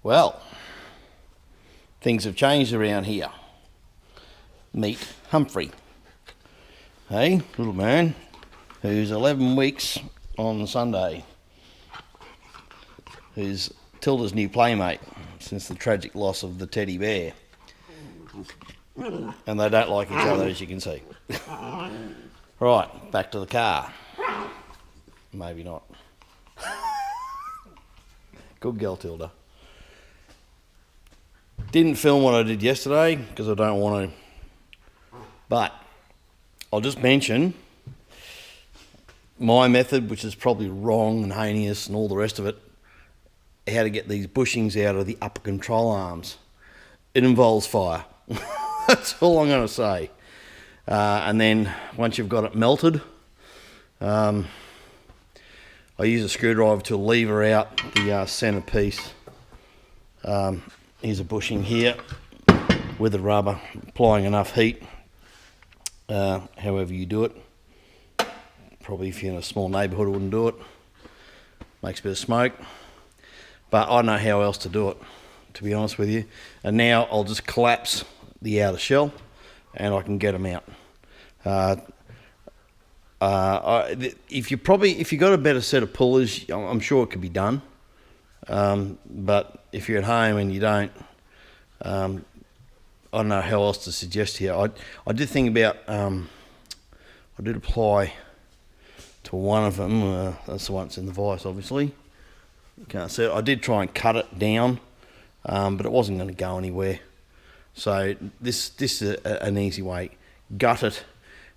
Well, things have changed around here. Meet Humphrey. Hey, little man, who's 11 weeks on Sunday. Who's Tilda's new playmate since the tragic loss of the teddy bear. And they don't like each other, as you can see. Right, back to the car. Maybe not. Good girl, Tilda. Didn't film what I did yesterday because I don't want to. But I'll just mention my method, which is probably wrong and heinous and all the rest of it, how to get these bushings out of the upper control arms. It involves fire. That's all I'm going to say. And then once you've got it melted, I use a screwdriver to lever out the centre piece. Here's a bushing here with the rubber, applying enough heat, however you do it. Probably if you're in a small neighbourhood, I wouldn't do it. Makes a bit of smoke. But I know how else to do it, to be honest with you. And now I'll just collapse the outer shell and I can get them out. If you got a better set of pullers, I'm sure it could be done. But if you're at home and you don't, I don't know how else to suggest here. I did think about, I did apply to one of them. That's the one that's in the vise, obviously. You can't see it. I did try and cut it down, but it wasn't going to go anywhere. So this is an easy way. Gut it,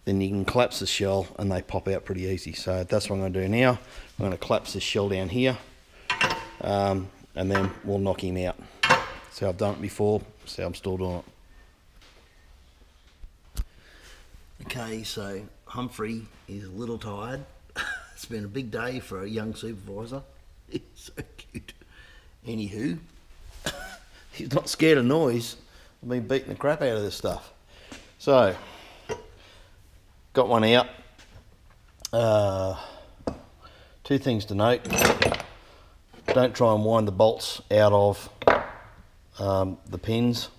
then you can collapse the shell and they pop out pretty easy. So that's what I'm going to do now. I'm going to collapse this shell down here, and then we'll knock him out. So I've done it before, so I'm still doing it. Okay, so Humphrey is a little tired. It's been a big day for a young supervisor. He's so cute. Anywho, he's not scared of noise. I've been beating the crap out of this stuff. So, got one out. Two things to note. Don't try and wind the bolts out of the pins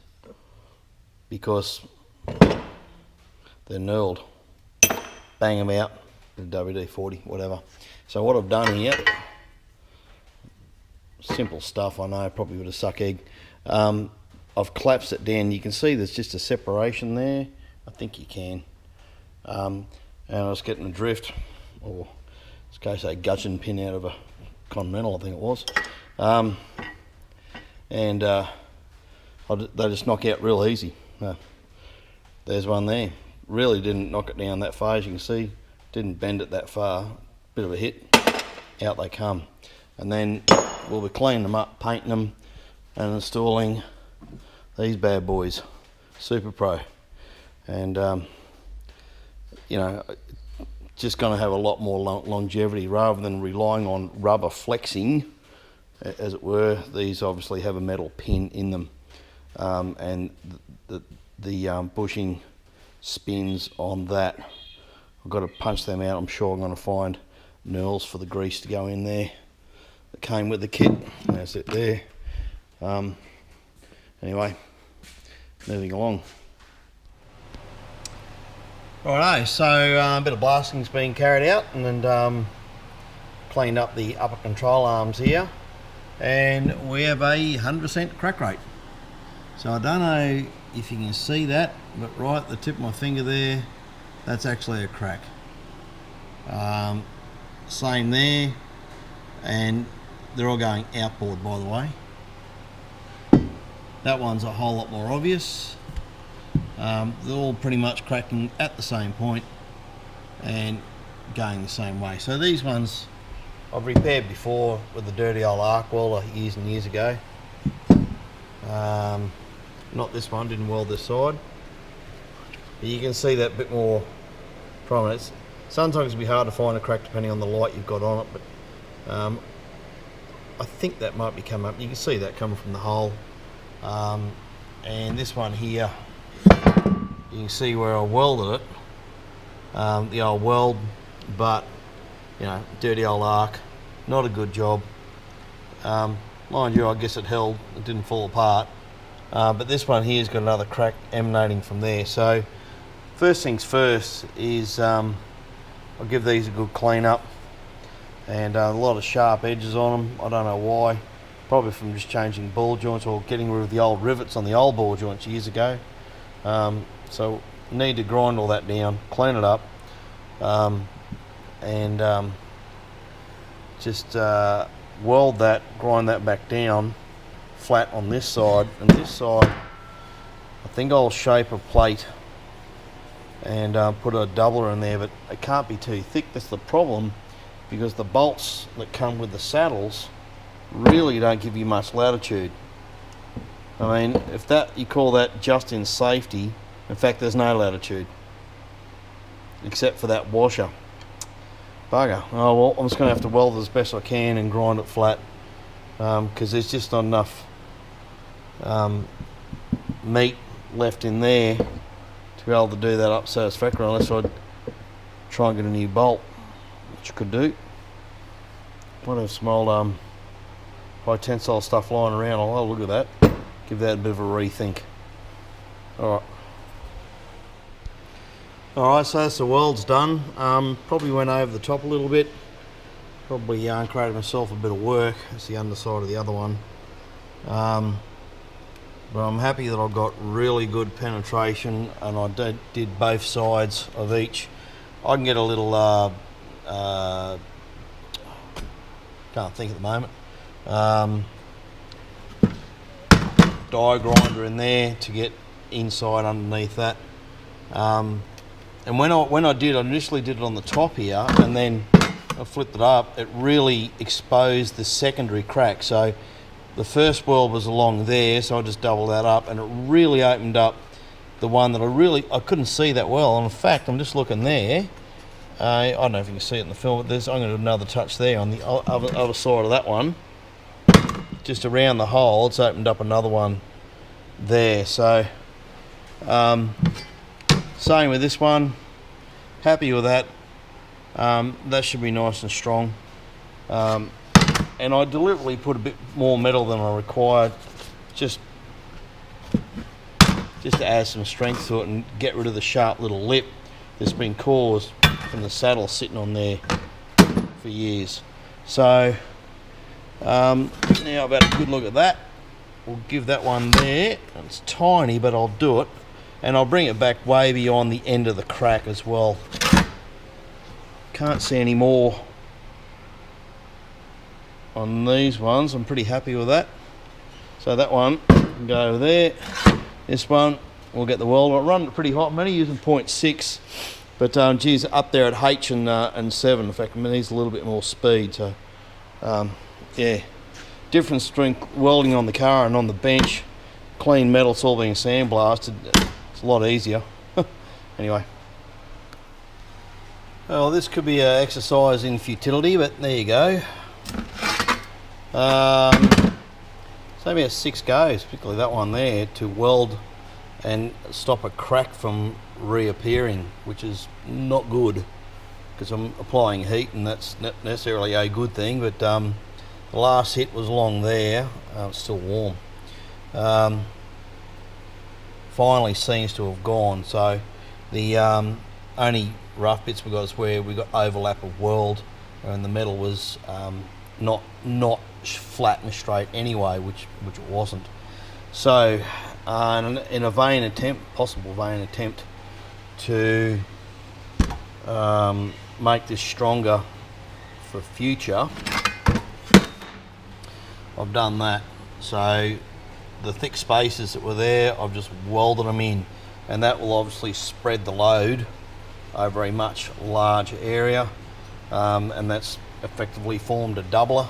because they're knurled. Bang them out with WD-40, whatever. So what I've done here, simple stuff, I know, probably with a suck egg. I've collapsed it down. You can see there's just a separation there. I think you can. And I was getting a drift, or this case a gudgeon pin out of a Continental, I think it was. They just knock out real easy. There's one there. Really didn't knock it down that far, as you can see. Didn't bend it that far. Bit of a hit. Out they come. And then we'll be cleaning them up, painting them, and installing these bad boys, Super Pro. And you know, just going to have a lot more longevity rather than relying on rubber flexing, as it were. These obviously have a metal pin in them, and the bushing spins on that. I've got to punch them out. I'm sure I'm going to find knurls for the grease to go in there that came with the kit. That's it there. Anyway, moving along. Righto, so a bit of blasting's been carried out and cleaned up the upper control arms here, and we have a 100% crack rate. So I don't know if you can see that, but right at the tip of my finger there, that's actually a crack. Same there, and they're all going outboard, by the way. That one's a whole lot more obvious. They're all pretty much cracking at the same point and going the same way. So these ones I've repaired before with the dirty old arc welder years and years ago. Not this one, didn't weld this side. But you can see that bit more prominence. Sometimes it'll be hard to find a crack depending on the light you've got on it, but I think that might be coming up. You can see that coming from the hole. And this one here, you can see where I welded it, the old weld, but you know, dirty old arc, not a good job. Mind you, I guess it held, it didn't fall apart. But this one here's got another crack emanating from there. So first things first is I'll give these a good clean up, and a lot of sharp edges on them. I don't know why, probably from just changing ball joints or getting rid of the old rivets on the old ball joints years ago. So need to grind all that down, clean it up, and just weld that, grind that back down flat on this side. And this side, I think I'll shape a plate and put a doubler in there, but it can't be too thick. That's the problem, because the bolts that come with the saddles really don't give you much latitude. I mean, if that, you call that just in safety, in fact there's no latitude except for that washer. Bugger. Oh well, I'm just going to have to weld it as best I can and grind it flat, because there's just not enough meat left in there to be able to do that up satisfactorily, unless I'd try and get a new bolt, which I could do. Might have some old high tensile stuff lying around. I'll have a look at that, give that a bit of a rethink. Alright, so that's the weld's done. Probably went over the top a little bit. Probably created myself a bit of work. That's the underside of the other one. But I'm happy that I got really good penetration, and I did both sides of each. I can get a little, can't think at the moment, die grinder in there to get inside underneath that. And when I initially did it on the top here, and then I flipped it up, it really exposed the secondary crack. So the first weld was along there, so I just doubled that up, and it really opened up the one that I couldn't see that well. And in fact, I'm just looking there. I don't know if you can see it in the film, but I'm going to do another touch there on the other side of that one. Just around the hole, it's opened up another one there. So same with this one. Happy with that. That should be nice and strong. And I deliberately put a bit more metal than I required, just to add some strength to it and get rid of the sharp little lip that's been caused from the saddle sitting on there for years. So now I've had a good look at that. We'll give that one there. It's tiny, but I'll do it. And I'll bring it back way beyond the end of the crack as well. Can't see any more on these ones. I'm pretty happy with that. So that one can go over there. This one, we'll get the weld. I'll run it pretty hot. I'm only using 0.6, but geez, up there at H and 7. In fact, it needs a little bit more speed. So yeah, different strength welding on the car and on the bench. Clean metal, it's all being sandblasted. It's a lot easier. Anyway. Well, this could be an exercise in futility, but there you go. It's only about 6 goes, particularly that one there, to weld and stop a crack from reappearing, which is not good, because I'm applying heat and that's not necessarily a good thing. But the last hit was along there. It's still warm. Finally seems to have gone. So the only rough bits we got is where we got overlap of weld, and the metal was not flat and straight anyway, which it wasn't. So in a possible vain attempt to make this stronger for future, I've done that. So the thick spaces that were there, I've just welded them in, and that will obviously spread the load over a much larger area, and that's effectively formed a doubler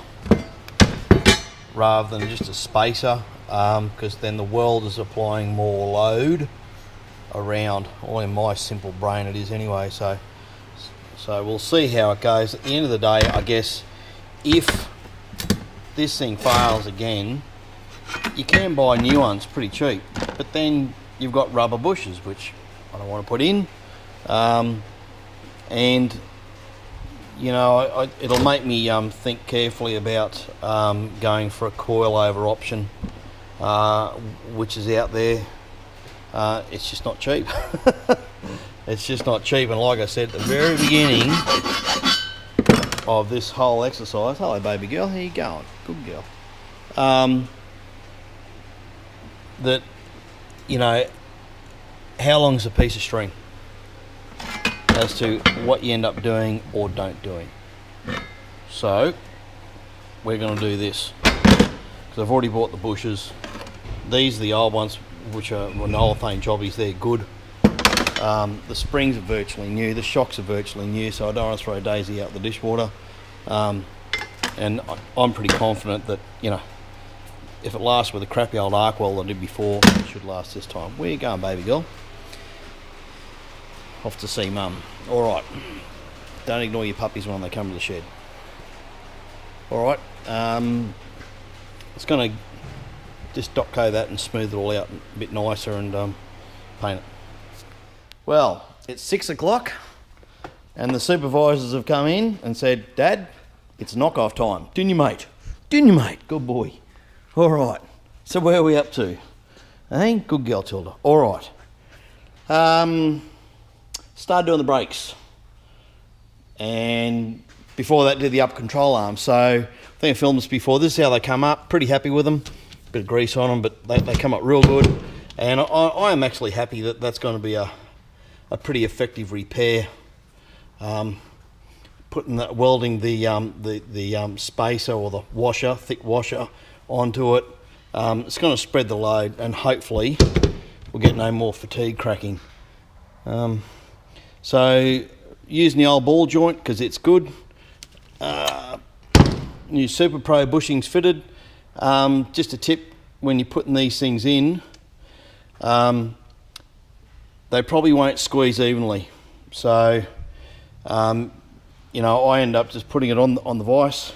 rather than just a spacer, because then the weld is applying more load around. Well, in my simple brain it is anyway. So we'll see how it goes. At the end of the day, I guess if this thing fails again, you can buy new ones pretty cheap, but then you've got rubber bushes, which I don't want to put in, and you know, it'll make me think carefully about going for a coilover option, which is out there. It's just not cheap. It's just not cheap, and like I said at the very beginning of this whole exercise, hello baby girl, how you going? Good girl. That, you know, how long's a piece of string as to what you end up doing or don't doing. So we're going to do this because I've already bought the bushes. These are the old ones, which are olefane jobbies. They're good. The springs are virtually new, the shocks are virtually new, so I don't want to throw Daisy out the dishwater. And I'm pretty confident that, you know, if it lasts with a crappy old arc weld I did before, it should last this time. Where you going, baby girl? Off to see mum. Alright, don't ignore your puppies when they come to the shed. Alright, it's going to just dot coat that and smooth it all out a bit nicer and paint it. Well, it's 6 o'clock and the supervisors have come in and said, Dad, it's knock-off time. Didn't you, mate? Didn't you, mate? Good boy. All right. So where are we up to? Hey, good girl, Tilda. All right. Started doing the brakes. And before that, did the up control arm. So I think I filmed this before. This is how they come up. Pretty happy with them. Bit of grease on them, but they come up real good. And I am actually happy that that's going to be a pretty effective repair. Welding the spacer or the washer, thick washer, onto it. It's going to spread the load, and hopefully we'll get no more fatigue cracking. So using the old ball joint because it's good. New Super Pro bushings fitted. Just a tip when you're putting these things in. They probably won't squeeze evenly, so you know, I end up just putting it on the vise.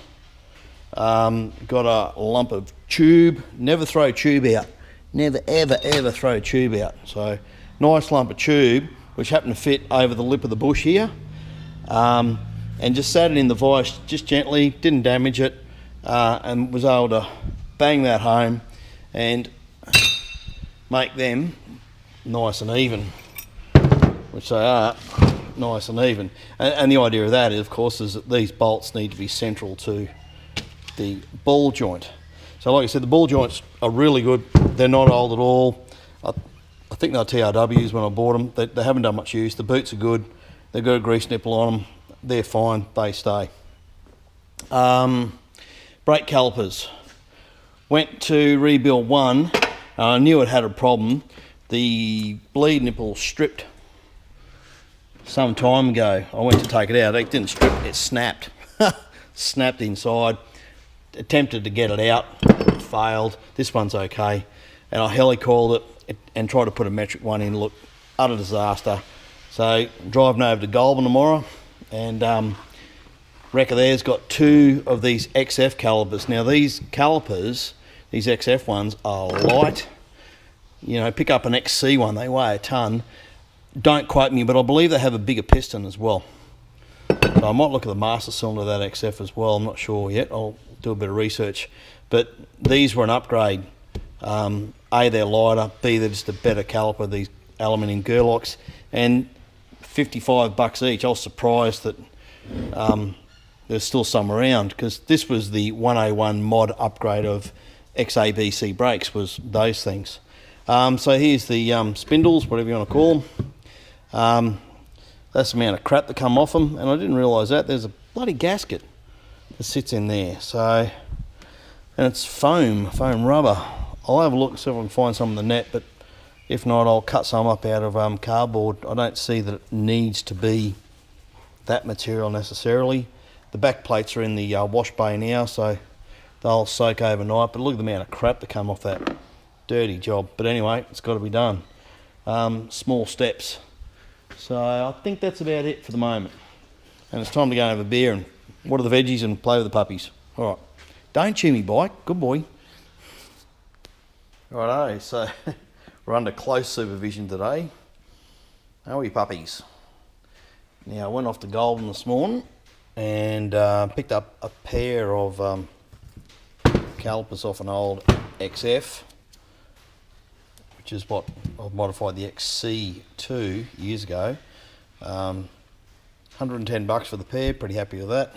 Got a lump of tube. Never throw tube out. Never ever throw tube out. So nice lump of tube which happened to fit over the lip of the bush here, and just sat it in the vise just gently, didn't damage it, and was able to bang that home and make them nice and even, which they are, nice and even. And the idea of that, of course, is that these bolts need to be central to the ball joint. So like I said, the ball joints are really good. They're not old at all. I think they're TRWs when I bought them. They haven't done much use. The boots are good. They've got a grease nipple on them. They're fine. They stay. Brake calipers. Went to rebuild one. I knew it had a problem. The bleed nipple stripped some time ago. I went to take it out. It didn't strip, it snapped. Snapped inside. Attempted to get it out, failed. This one's okay. And I helicoiled it and tried to put a metric one in. Look, utter disaster. So driving over to Goulburn tomorrow, and Wrecker there's got 2 of these XF calipers. Now these calipers, these XF ones, are light. You know, pick up an XC one, they weigh a ton. Don't quote me, but I believe they have a bigger piston as well. So I might look at the master cylinder of that XF as well. I'm not sure yet. I'll do a bit of research. But these were an upgrade. A, they're lighter. B, they're just a better caliper, these aluminium Gerlachs. And $55 each. I was surprised that there's still some around, because this was the 101 mod upgrade of XABC brakes, was those things. So here's the spindles, whatever you want to call them. That's the amount of crap that come off them, and I didn't realise that. There's a bloody gasket that sits in there. So, and it's foam rubber. I'll have a look and see if I can find some in the net, but if not, I'll cut some up out of cardboard. I don't see that it needs to be that material necessarily. The back plates are in the wash bay now, so they'll soak overnight, but look at the amount of crap that come off that. Dirty job, but anyway, it's got to be done. Small steps. So I think that's about it for the moment, and it's time to go and have a beer and water the veggies and play with the puppies. All right, don't chew me bike, good boy. Righto, so we're under close supervision today. How are you, puppies? Now I went off to Goulburn this morning, and picked up a pair of calipers off an old XF, which is what I've modified the XC to years ago. 110 bucks for the pair, pretty happy with that.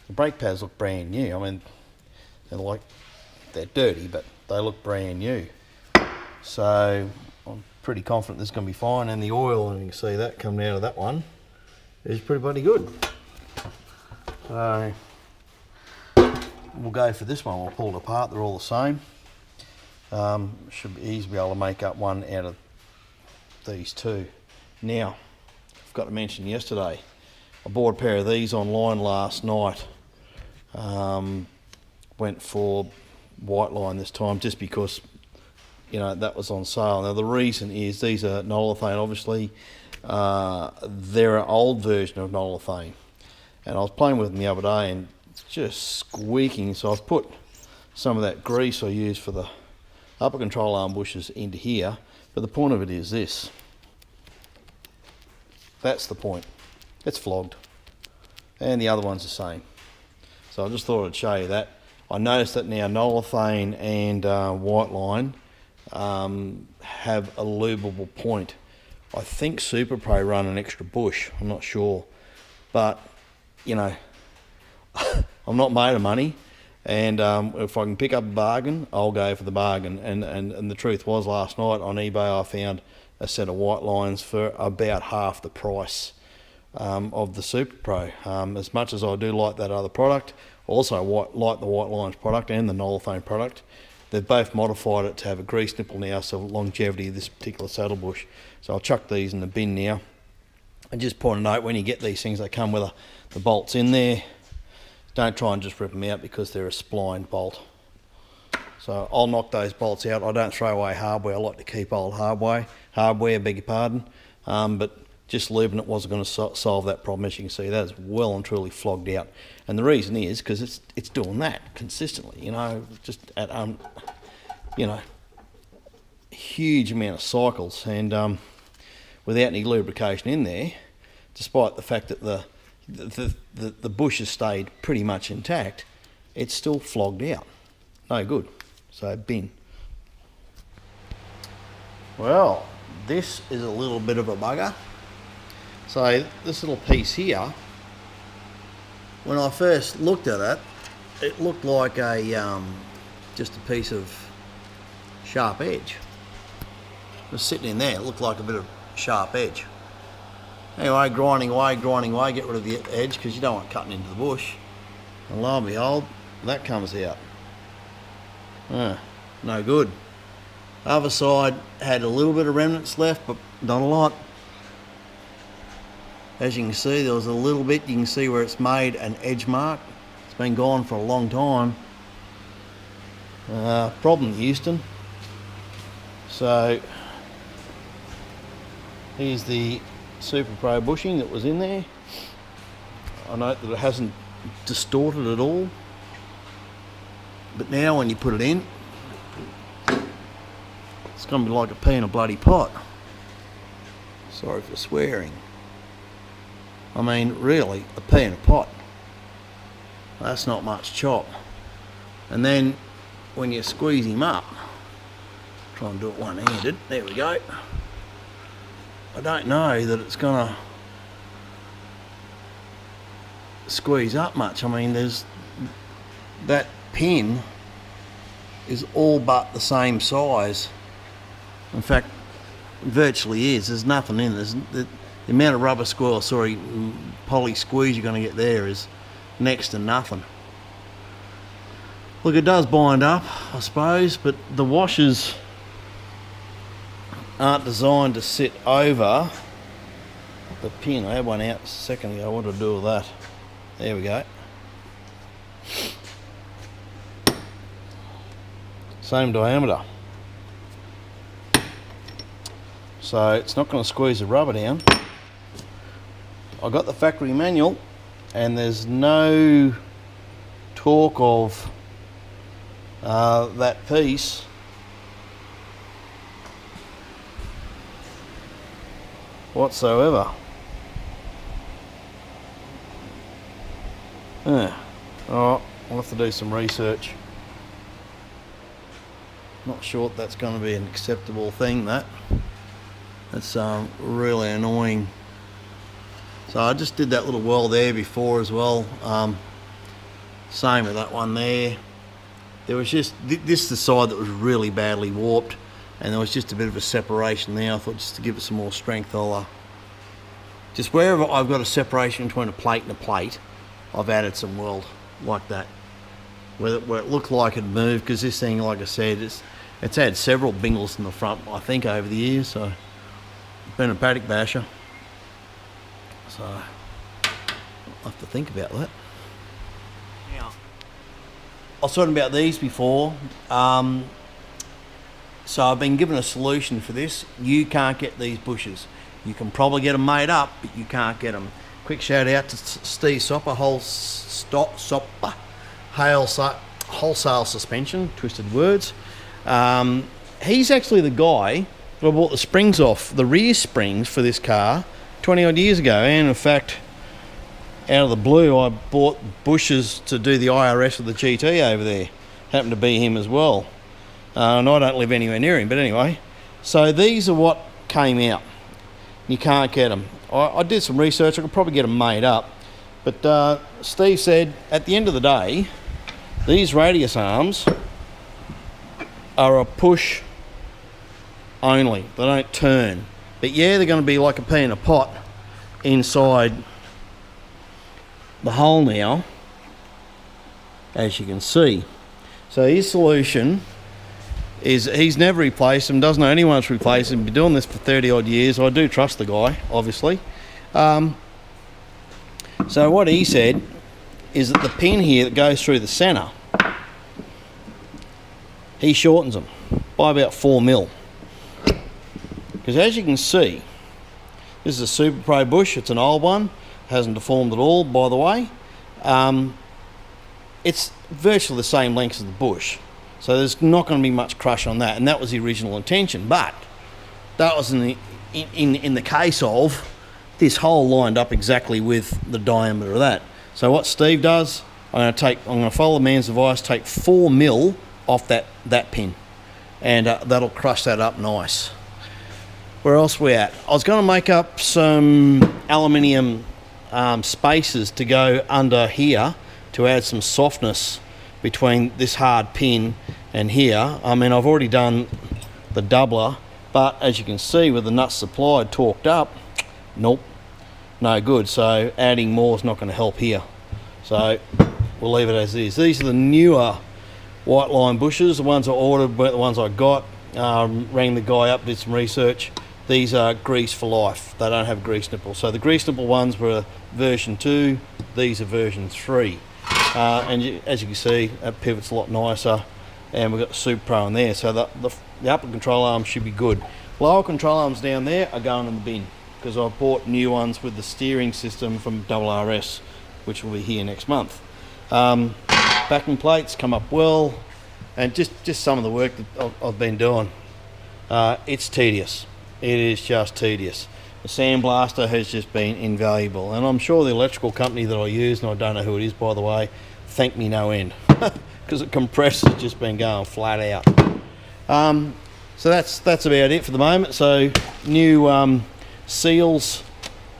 The brake pads look brand new. I mean, they're dirty, but they look brand new. So I'm pretty confident this is going to be fine, and the oil, and you can see that coming out of that one, is pretty bloody good. So we'll go for this one. We'll pull it apart. They're all the same. Should be easy to be able to make up one out of these two. Now, I forgot to mention yesterday, I bought a pair of these online last night. Went for white line this time just because, you know, that was on sale. Now the reason is these are nolethane, obviously. They're an old version of nolethane, and I was playing with them the other day and it's just squeaking, so I've put some of that grease I use for the upper control arm bushes into here. But the point of it is this. That's the point. It's flogged, and the other one's the same. So I just thought I'd show you that. I noticed that now nolethane and white line have a lubable point. I think Super Pro run an extra bush, I'm not sure, but you know, I'm not made of money, and if I can pick up a bargain, I'll go for the bargain. And the truth was, last night on eBay I found a set of white lines for about half the price of the Super Pro. As much as I do like that other product, also like the white lines product and the nolethane product, they've both modified it to have a grease nipple now, so longevity of this particular saddle bush. So I'll chuck these in the bin now. And just point a note, when you get these things, they come with the bolts in there. Don't try and just rip them out because they're a splined bolt. So I'll knock those bolts out. I don't throw away hardware. I like to keep old hardware, beg your pardon. But just leaving it wasn't going to solve that problem. As you can see, that is well and truly flogged out. And the reason is because it's doing that consistently, you know, just at you know, huge amount of cycles, and without any lubrication in there, despite the fact that the bush has stayed pretty much intact, it's still flogged out. No good. So bin. Well, this is a little bit of a bugger. So this little piece here, when I first looked at it, it looked like a just a piece of sharp edge. It was sitting in there, it looked like a bit of sharp edge. Anyway, grinding away, get rid of the edge because you don't want cutting into the bush. And lo and behold, that comes out. No good. Other side had a little bit of remnants left, but not a lot. As you can see, there was a little bit. You can see where it's made an edge mark. It's been gone for a long time. Problem, Houston. So here's the Super Pro bushing that was in there. I note that it hasn't distorted at all. But now when you put it in, it's going to be like a pea in a bloody pot. Sorry for swearing. I mean, really, a pea in a pot. That's not much chop. And then when you squeeze him up, try and do it one-handed. There we go. I don't know that it's gonna squeeze up much. I mean, there's that pin is all but the same size. In fact, virtually is. There's nothing in there. The amount of rubber squirrel, poly squeeze you're going to get there is next to nothing. Look, it does bind up, I suppose, but the washers aren't designed to sit over the pin. I had one out a second ago. What do I do with that? There we go. Same diameter. So it's not going to squeeze the rubber down. I got the factory manual and there's no talk of that piece whatsoever. Oh, I'll have to do some research. Not sure that's going to be an acceptable thing, that. That's really annoying. So I just did that little well there before as well. Same with that one there. There was just, this is the side that was really badly warped, and there was just a bit of a separation there. I thought just to give it some more strength, I'll just wherever I've got a separation between a plate and a plate, I've added some weld like that, where it looked like it moved, because this thing, like I said, it's had several bingles in the front, I think, over the years. So been a paddock basher, so I'll have to think about that. Now, I was talking about these before. So I've been given a solution for this. You can't get these bushes. You can probably get them made up, but you can't get them. Quick shout out to Steve Sopper, Wholesale Suspension, twisted words. He's actually the guy that I bought the springs off, the rear springs for this car 20 odd years ago. And in fact, out of the blue, I bought bushes to do the IRS of the GT over there. Happened to be him as well. And I don't live anywhere near him, but anyway. So these are what came out. You can't get them. I did some research. I could probably get them made up. But Steve said, at the end of the day, these radius arms are a push only. They don't turn. But yeah, they're going to be like a pea in a pot inside the hole now, as you can see. So his solution is, he's never replaced them, doesn't know anyone to replace him. Been doing this for 30 odd years. I do trust the guy, obviously. So what he said is that the pin here that goes through the centre, he shortens them by about 4 mil. Because as you can see, this is a Super Pro bush. It's an old one, hasn't deformed at all, by the way. It's virtually the same length as the bush, so there's not going to be much crush on that, and that was the original intention. But that was in the case of this hole lined up exactly with the diameter of that. So what Steve does, I'm going to follow the man's advice, take 4 mil off that pin, and that'll crush that up nice. Where else we at? I was going to make up some aluminium spacers to go under here to add some softness between this hard pin and here. I mean, I've already done the doubler, but as you can see with the nuts supplied torqued up, nope, no good. So adding more is not going to help here. So we'll leave it as is. These are the newer white line bushes, the ones I ordered weren't the ones I got. Rang the guy up, did some research. These are grease for life. They don't have grease nipples. So the grease nipple ones were version 2, these are version 3. And as you can see, that pivot's a lot nicer, and we've got the Super Pro in there, so the upper control arms should be good. Lower control arms down there are going in the bin, because I bought new ones with the steering system from RRS, which will be here next month. Backing plates come up well, and just some of the work that I've been doing. It's tedious. It is just tedious. The sandblaster has just been invaluable, and I'm sure the electrical company that I use, and I don't know who it is, by the way, thank me no end, because the compressor's just been going flat out. So that's about it for the moment. So new seals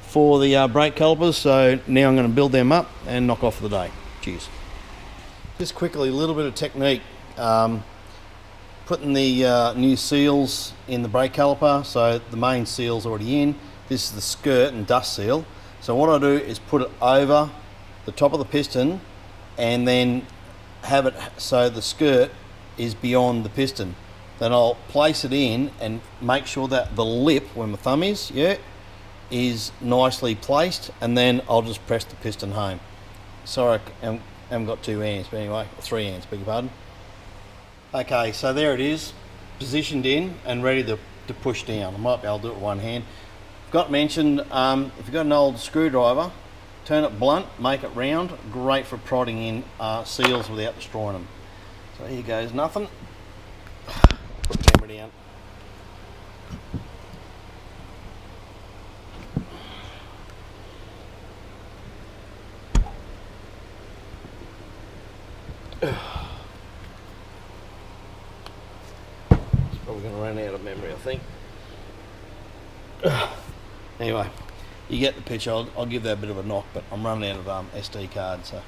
for the brake calipers, so now I'm going to build them up and knock off for the day. Cheers. Just quickly, a little bit of technique. Putting the new seals in the brake caliper, so the main seal's already in. This is the skirt and dust seal. So what I do is put it over the top of the piston and then have it so the skirt is beyond the piston. Then I'll place it in and make sure that the lip, where my thumb is, is nicely placed, and then I'll just press the piston home. Sorry, I haven't got 2 hands, but anyway, 3 hands, beg your pardon. Okay, so there it is, positioned in and ready to push down. I might be able to do it with one hand. Got mentioned, if you've got an old screwdriver, turn it blunt, make it round, great for prodding in seals without destroying them. So here goes nothing. Put the camera down. Probably going to run out of memory, I think. Anyway, you get the picture. I'll give that a bit of a knock, but I'm running out of SD cards, so